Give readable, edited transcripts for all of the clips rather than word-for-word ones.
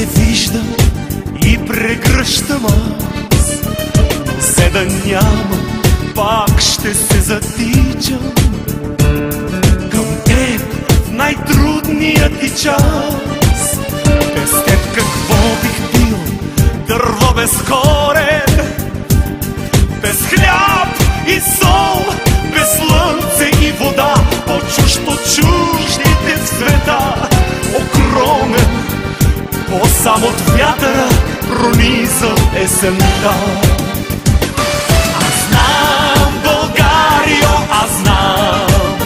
те виждам и прегръщам аз, но все да няма, пак ще се затичам към теб в най-трудния ти час. Без теб какво бих бил? Дърво без корен, без хляб и сол, без слънце и вода, по-чужд от чуждите в света. Огромен, по-сам от вятъра пронизал есента. Аз знам, Българио, аз знам,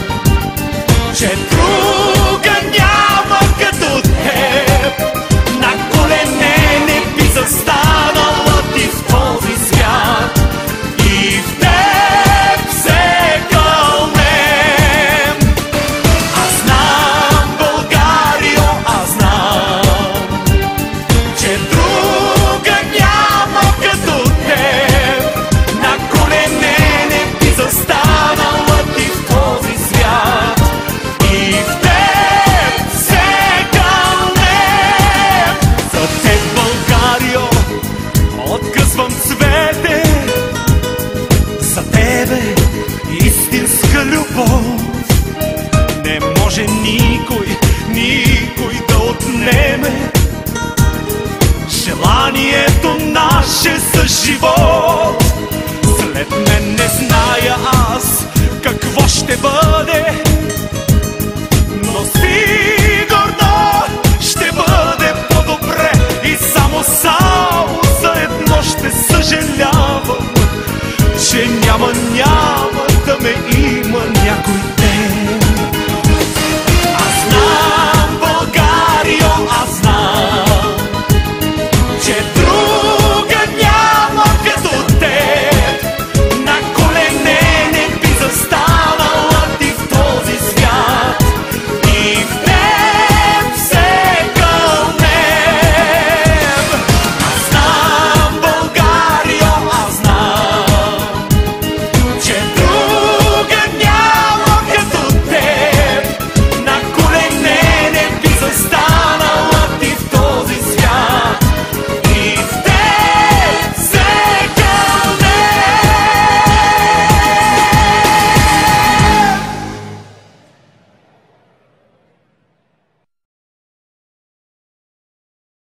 че друга няма като теб. На колене не би застанала ти в този свят, и в теб се кълнем. Аз знам, Българио, аз знам, че друга няма като теб. На колене не би застанала ти в този свят, и в теб се кълнем. За теб, Българио, откъсвам цвете, за тебе истинска любов. Не може никой да отнеме желанието наше за живот. След мен не зная аз какво ще бъде,